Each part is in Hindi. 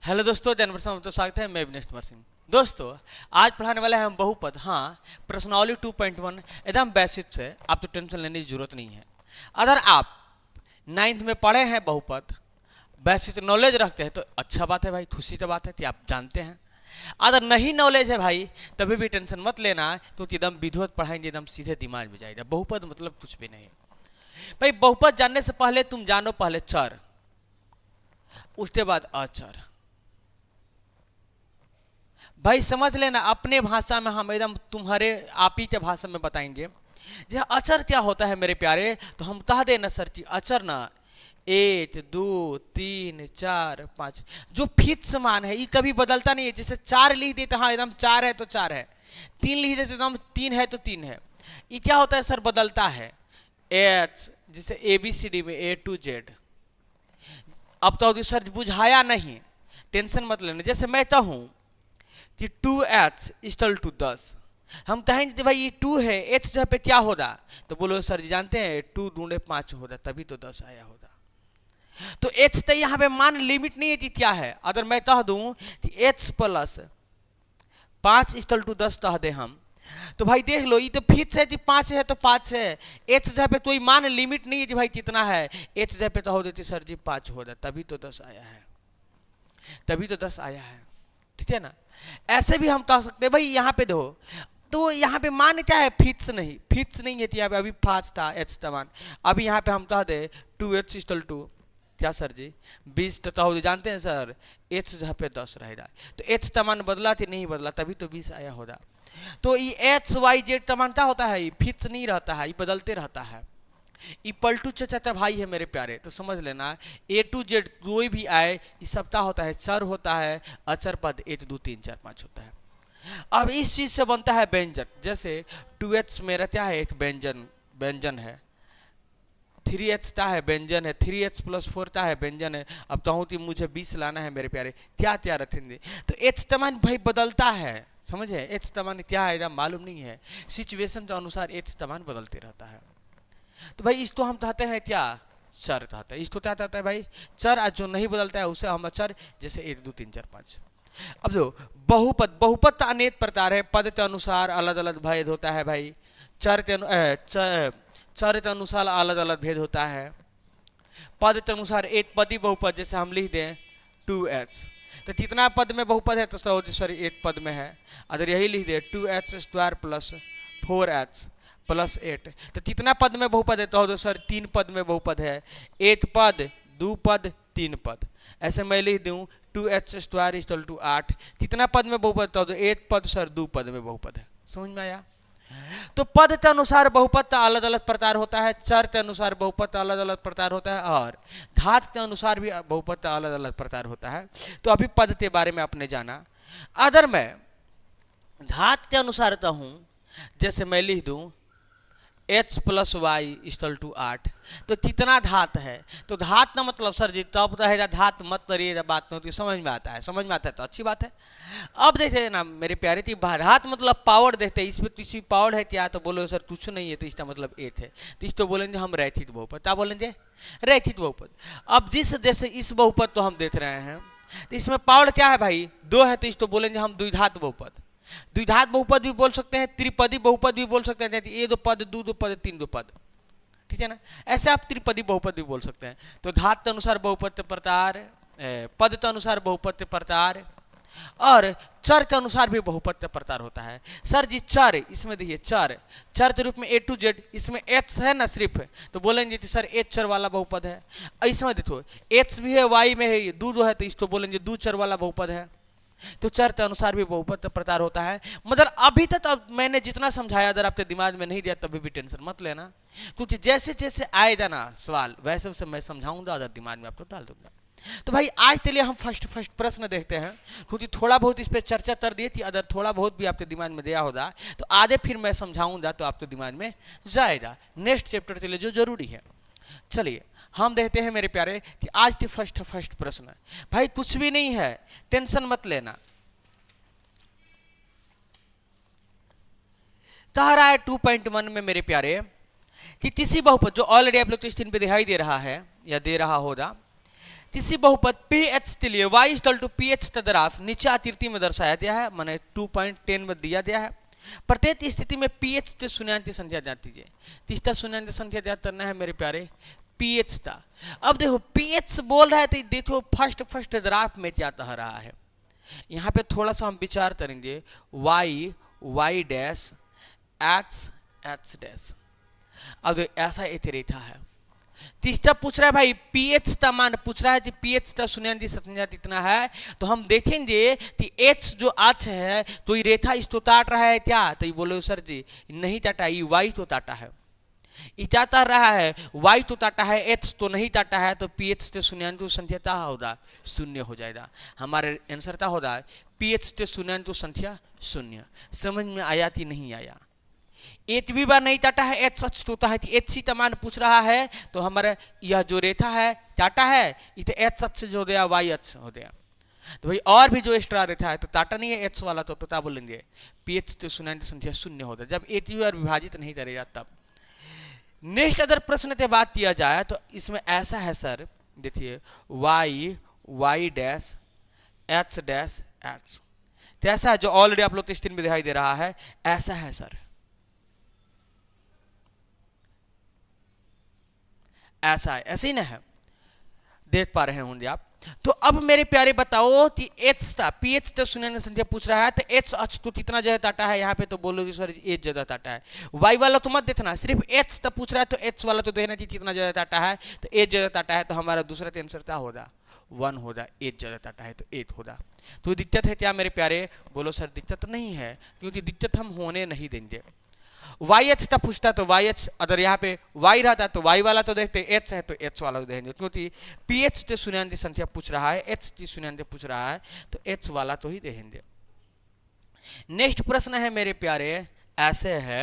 हेलो दोस्तों, जनवर तो स्वागत है। मैं विनेश कुमार सिंह। दोस्तों, आज पढ़ाने वाले हैं हम बहुपद। हाँ, प्रश्नावली 2.1 एकदम बेसिक है, आप तो टेंशन लेने की जरूरत नहीं है। अगर आप 9th में पढ़े हैं बहुपद, बेसिक नॉलेज रखते हैं तो अच्छा बात है भाई, खुशी की बात है कि आप जानते हैं। अगर नहीं नॉलेज है भाई, तभी भी टेंशन मत लेना, क्योंकि एकदम विधिवत पढ़ाएंगे, एकदम सीधे दिमाग में जाएगा। बहुपद मतलब कुछ भी नहीं भाई। बहुपद जानने से पहले तुम जानो पहले चर, उसके बाद अचर। भाई समझ लेना, अपने भाषा में हम एकदम तुम्हारे आप ही के भाषा में बताएंगे। जी अचर क्या होता है मेरे प्यारे, तो हम कह देना सर जी अचर ना 1 2 3 4 5 जो फिक्स मान है, ये कभी बदलता नहीं है। जैसे 4 लिख देते, हाँ एकदम 4 है तो 4 है, 3 लिख देते एकदम 3 है तो 3 है। ये क्या होता है सर, बदलता है। एच जैसे ABCD में A to Z। अब तो सर बुझाया नहीं, टेंशन मत लेना। जैसे मैं कहूँ कि 2h इक्वल टू 10, हम कहेंगे भाई ये 2 है, h जगह पे क्या होगा, तो बोलो सर जी जानते हैं 2 दूने 5 होगा, तभी तो 10 आया होगा। तो h तो यहाँ पे मान लिमिट नहीं है कि क्या है। अगर मैं कह दूं कि h प्लस 5 इक्वल टू 10 कह दे हम, तो भाई देख लो, ये तो फिक्स है कि 5 है तो 5 है। h जगह पे कोई मान लिमिट नहीं है कि भाई कितना है। h जगह पे तो हो देती सर जी 5 होगा, तभी तो 10 आया है, तभी तो 10 आया है। ठीक है ना। ऐसे भी हम कह सकते हैं भाई, यहाँ पे दो तो यहाँ पे मान क्या है, फिक्स नहीं, फिक्स नहीं है। तो यहाँ पे अभी 5 था h का मान, अभी यहाँ पे हम कह दे 2h इक्वल टू क्या सर जी 20, तो जानते हैं सर h जहाँ पे 10 रहेगा, तो h का मान बदला कि नहीं बदला, तभी तो 20 आया होगा। तो ये XYZ का मान क्या होता है, ये फिक्स नहीं रहता है, ये बदलते रहता है। ई पलटू चाचा भाई है मेरे प्यारे, तो समझ लेना A to Z कोई भी आए, ये सब क्या होता है, चर होता है। अचर पद 1 2 3 4 5 होता है। अब इस चीज से बनता है व्यंजन। जैसे 2h मेरा क्या है, एक व्यंजन, व्यंजन है। 3h क्या है, व्यंजन है। 3h प्लस 4 क्या है, व्यंजन है। अब कहूँ कि मुझे 20 लाना है मेरे प्यारे, क्या क्या रखेंगे, तो h तमान भाई बदलता है, समझे। h तमान क्या है मालूम नहीं है, सिचुएशन के अनुसार h तमान बदलते रहता है। तो भाई इसको हम कहते हैं क्या, चर कहते हैं। इसको क्या कहता है भाई, चर। आज जो नहीं बदलता है उसे हम अचर। जैसे 1 2 3 4 5। अब जो बहुपद, बहुपद का अनेक प्रकार है, पद के अनुसार अलग अलग भेद होता है भाई। चर के चर के अनुसार अलग अलग भेद होता है। पद के अनुसार एक पदी बहुपद, जैसे हम लिख दें 2h, तो कितना पद में बहुपद है, तो सॉरी एक पद में है। अगर यही लिख दे 2h square plus 4h plus 8, तो कितना पद में बहुपद है, तो सर 3 पद में बहुपद है। 1 पद 2 पद 3 पद। ऐसे मैं लिख दूं 2h स्क्वायर इक्वल टू 8, कितना पद में बहुपद, तो 1 पद सर 2 पद में बहुपद है। समझ में आया। तो पद के अनुसार बहुपद का अलग अलग प्रकार होता है, चर के अनुसार बहुपद का अलग अलग प्रकार होता है, और घात के अनुसार भी बहुपद का अलग अलग प्रकार होता है। तो अभी पद के बारे में आपने जाना। अगर मैं घात के अनुसार कहूं, जैसे मैं लिख दूं h plus y equal to 8, तो कितना धात है, तो धात ना मतलब सर जी तब रहेगा, धात मत करिए, बात नहीं होती, समझ में आता है, समझ में आता है तो अच्छी बात है। अब देखे ना मेरे प्यारे थी, धात मतलब पावर देखते हैं, इसमें किसी पावर है क्या, तो बोलो सर कुछ नहीं है, तो इसका मतलब 8 है, तो इसको बोलेंगे हम रैखिक बहुपद। क्या बोलेंगे, रैखिक बहुपद। अब जिस जैसे इस बहुपद तो हम देख रहे हैं, तो इसमें पावर क्या है भाई, 2 है, तो इसको बोलेंगे हम द्विघात बहुपद। द्विघात बहुपद भी बोल सकते हैं, त्रिपदी बहुपद भी बोल सकते हैं, ए 2 पद 2 2 पद 3 2 पद, ठीक है ना। ऐसे आप त्रिपदी बहुपद भी बोल सकते हैं। तो धात के अनुसार बहुपद प्रकार, पद के अनुसार बहुपद प्रकार, और चर के अनुसार भी बहुपद प्रकार होता है। सर जी चर, इसमें देखिए चर, चर के रूप में A to Z, इसमें h है ना सिर्फ, तो बोलेंगे कि सर h चर वाला बहुपद है। इसमें देखो x भी है, y में है, दो है, तो इसको बोलेंगे दो चर वाला बहुपद है। तो चर के अनुसार भी बहुपद प्रकार होता है। मतलब अभी तक अब मैंने जितना समझाया, अगर आपके दिमाग में नहीं दिया तभी भी टेंशन मत लेना, क्योंकि जैसे जैसे आएगा ना सवाल, वैसे वैसे मैं समझाऊंगा, अगर दिमाग में आपको डाल दूंगा। तो भाई आज के लिए हम फर्स्ट प्रश्न देखते हैं, क्योंकि थोड़ा बहुत इस पर चर्चा कर दी थी। अगर थोड़ा बहुत भी आपके दिमाग में दिया होगा तो आगे फिर मैं समझाऊंगा, तो आपके दिमाग में जाएगा नेक्स्ट चैप्टर के लिए जो जरूरी है। चलिए हम देखते हैं मेरे प्यारे कि आज के फर्स्ट प्रश्न। भाई कुछ भी नहीं है, टेंशन मत लेना। कह रहा है 2.1 में मेरे प्यारे कि किसी बहुपद, जो ऑलरेडी आप लोग तो स्क्रीन पे दिखाई दे रहा है या दे रहा होगा, किसी बहुपद पी एच के लिए y equal to p h का ग्राफ नीचे आकृति में दर्शाया गया है, माने 2.10 में दिया गया है। प्रत्येक स्थिति में पी एच से शून्यान्त संख्या ज्ञात कीजिए। तीसरा शून्यान्त संख्या ज्ञात करना है मेरे प्यारे पी एच का। अब देखो पी एच बोल रहा है तो देखो फर्स्ट ग्राफ में क्या कह रहा है। यहाँ पे थोड़ा सा हम विचार करेंगे, y डैश h डैश। अब देखो ऐसा एक रेखा है। तीसरा पूछ रहा है भाई पीएच का मान पूछ रहा है कि पीएच का शून्यान्त संख्या कितना है, तो हम देखेंगे कि एच जो अक्ष है तो ये रेखा इसको काट रहा है क्या, तो ये बोलो सर जी नहीं काटा, ये वाई तो काटा है। ये क्या काट रहा है, वाई तो काटा है, एच तो नहीं काटा है, तो पीएच से शून्यान्त संख्या क्या होगा, शून्य हो जाएगा। हमारे आंसर क्या होगा, पीएच से शून्यान्त संख्या शून्य। समझ में आया कि नहीं आया। एच भी बार नहीं टाटा है, एच सच होता है, एच सी मान पूछ रहा है, तो हमारा यह जो रेखा है टाटा है, इसे एच सच हो गया, वाई एच हो गया। तो भाई और भी जो एक्स्ट्रा रेखा है तो टाटा नहीं है एच वाला, तो क्या बोलेंगे पीएच तो शून्यान्त संख्या शून्य होता है जब एच भी बार विभाजित नहीं करेगा तब। नेक्स्ट अगर प्रश्न की बात किया जाए तो इसमें ऐसा है सर, देखिए y dash h dash h, तो ऐसा है जो ऑलरेडी आप लोग को स्क्रीन में दिखाई दे रहा है, ऐसा है सर, ऐसा है, ऐसे ही ना है, देख पा रहे होंगे आप। तो अब मेरे प्यारे बताओ कि एच का पीएच का शून्यान्त संख्या पूछ रहा है, तो एच अक्ष तो कितना जगह टाटा है, यहाँ पे तो बोलोगे सर एच जगह टाटा है। वाई वाला तो मत देखना, सिर्फ एच का पूछ रहा है, तो एच वाला तो देखना कि कितना जगह टाटा है, तो एच जगह टाटा है, तो हमारा दूसरा आंसर क्या होगा 1 होगा, एच जगह टाटा है तो 8 होगा। तो दिक्कत है क्या मेरे प्यारे, बोलो सर दिक्कत नहीं है, क्योंकि दिक्कत हम होने नहीं देंगे। वाई एच का पूछता तो वाई एच, अगर यहाँ पे वाई रहता तो वाई वाला तो देखते, एच है तो एच वाला तो देखेंगे, क्योंकि पी एच के शून्यान्त संख्या पूछ रहा है, एच की शून्यान्त पूछ रहा है, तो एच वाला तो ही देखेंगे। नेक्स्ट प्रश्न है मेरे प्यारे ऐसे है,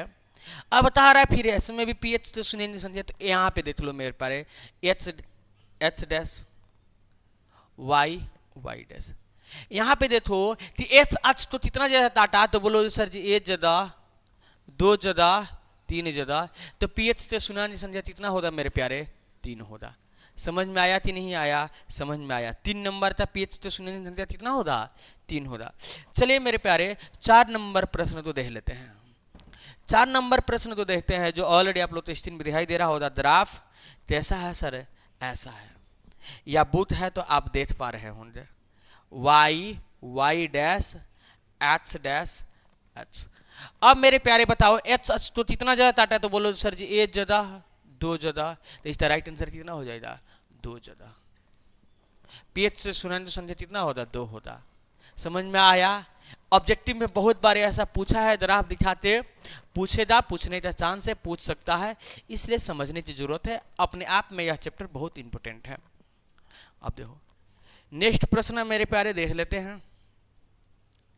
अब बता रहा है फिर इसमें भी पी एच के शून्यान्त संख्या, तो यहाँ पे देख लो मेरे प्यारे एच डैश वाई डैश। यहाँ पे देखो कि एच अक्ष तो कितना ज्यादा टाटा, तो बोलो सर जी एच ज्यादा 2 ज्यादा 3 ज्यादा, तो पीएच से शून्यान्त संख्या कितना होगा मेरे प्यारे 3 होगा। समझ में आया कि नहीं आया, समझ में आया। 3 नंबर था पीएच से शून्यान्त संख्या कितना होगा 3 होगा। चलिए मेरे प्यारे 4 नंबर प्रश्न तो देख लेते हैं। 4 नंबर प्रश्न तो देखते हैं जो ऑलरेडी आप लोग तो स्क्रीन में दिखाई दे रहा होगा, ग्राफ कैसा है सर, ऐसा है, या बूथ है तो आप देख पा रहे होंगे, वाई डैश एच। अब मेरे प्यारे बताओ एच अक्ष तो कितना ज्यादा टाटा है, तो बोलो सर जी एच ज्यादा 2 ज्यादा, तो इसका राइट आंसर कितना हो जाएगा 2 ज्यादा। पीएच से शून्यान्त संख्या कितना होता 2 होता। समझ में आया। ऑब्जेक्टिव में बहुत बार ऐसा पूछा है, ग्राफ दिखाते पूछेगा, पूछने का चांस है, पूछ सकता है, इसलिए समझने की जरूरत है। अपने आप में यह चैप्टर बहुत इंपॉर्टेंट है। अब देखो नेक्स्ट प्रश्न मेरे प्यारे देख लेते हैं,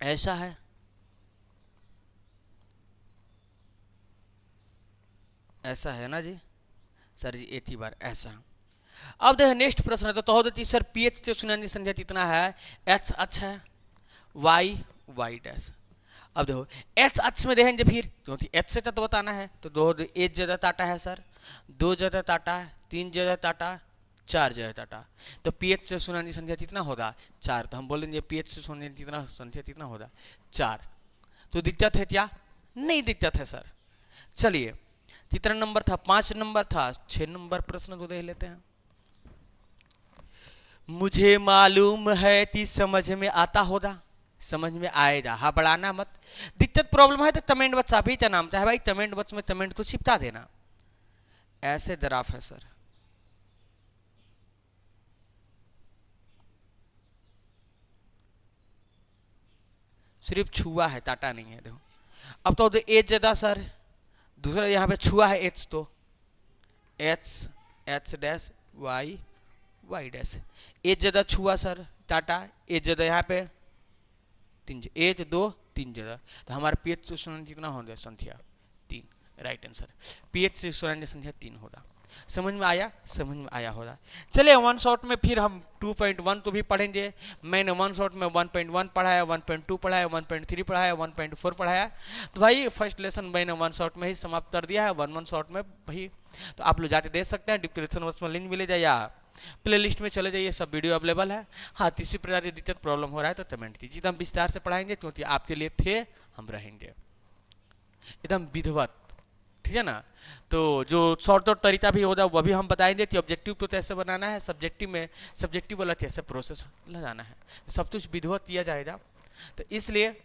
ऐसा है, ऐसा है ना जी सर जी 80 बार ऐसा। अब देखो नेक्स्ट प्रश्न है, तो देती सर पीएच से शून्यान्त संख्या कितना है, एच अक्ष है, वाई डैश। अब देखो एच अक्ष में देखेंगे फिर, क्योंकि एच से तो बताना है, तो 2 एच ज्यादा टाटा है सर, 2 ज्यादा टाटा है, 3 ज्यादा टाटा, 4 ज्यादा टाटा, तो पीएच से शून्यान्त संख्या कितना होगा 4, तो हम बोलेंगे पीएच से शून्यान्त कितना संख्या कितना होगा 4। तो दिक्कत है क्या, नहीं दिक्कत है सर। चलिए कितना नंबर था, 5 नंबर था। 6 नंबर प्रश्न को देख लेते हैं। मुझे मालूम है कि समझ में आता होगा, समझ में आएगा, हाँ बढ़ाना मत। दिक्कत प्रॉब्लम है तो कमेंट बॉक्स आप ही का नाम है भाई, कमेंट बॉक्स में कमेंट तो छिपका देना। ऐसे ग्राफ है सर, सिर्फ छुआ है, टाटा नहीं है। देखो अब तो एच ज्यादा सर, दूसरा यहाँ पे छुआ है एच, तो h dash y dash, h ज्यादा छुआ सर टाटा, एच ज्यादा यहाँ पे 3, 1 2 3 ज्यादा, तो हमारा पीएच से शून्यान्त कितना होगा संख्या 3, राइट आंसर। पीएच से शून्यान्त संख्या 3 होगा। समझ में आया, समझ में आया होगा। चलिए 1 शॉट में फिर हम 2.1 तो भी पढ़ेंगे। मैंने 1 शॉट में 1.1 पढ़ाया, 1.2 पढ़ाया, 1.3 पढ़ाया, 1.4 पढ़ाया। तो भाई फर्स्ट लेसन मैंने 1 शॉट में ही समाप्त कर दिया है। 1 शॉट में भाई तो आप लोग जाके देख सकते हैं, डिस्क्रिप्शन बॉक्स में लिंक मिले जाए या प्ले लिस्ट में चले जाइए, सब वीडियो अवेलेबल है। हाँ, किसी प्रकार की दिक्कत प्रॉब्लम हो रहा है तो कमेंट कीजिए, एकदम विस्तार से पढ़ाएंगे, क्योंकि आपके लिए थे, हम रहेंगे एकदम विधिवत, ठीक है ना। तो जो शॉर्ट आउट तरीका भी होगा वह भी हम बताएंगे कि ऑब्जेक्टिव तो कैसे बनाना है, सब्जेक्टिव में सब्जेक्टिव वाला कैसे प्रोसेस लगाना है, सब कुछ विधिवत किया जाएगा। तो इसलिए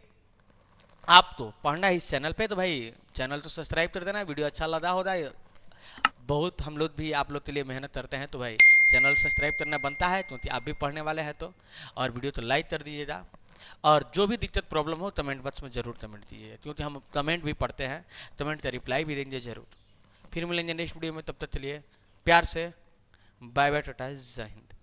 आप तो पढ़ना है इस चैनल पे, तो भाई चैनल तो सब्सक्राइब कर देना, वीडियो अच्छा लगा होगा, बहुत हम लोग भी आप लोग के लिए मेहनत करते हैं, तो भाई चैनल सब्सक्राइब करना बनता है, क्योंकि आप भी पढ़ने वाले हैं तो। और वीडियो तो लाइक कर दीजिएगा, और जो भी दिक्कत प्रॉब्लम हो कमेंट बॉक्स में ज़रूर कमेंट दीजिएगा, क्योंकि हम कमेंट भी पढ़ते हैं, कमेंट का रिप्लाई भी देंगे ज़रूर। फिर मिलेंगे नेक्स्ट वीडियो में, तब तक चलिए प्यार से बाय बाय, टाटा, जय हिंद।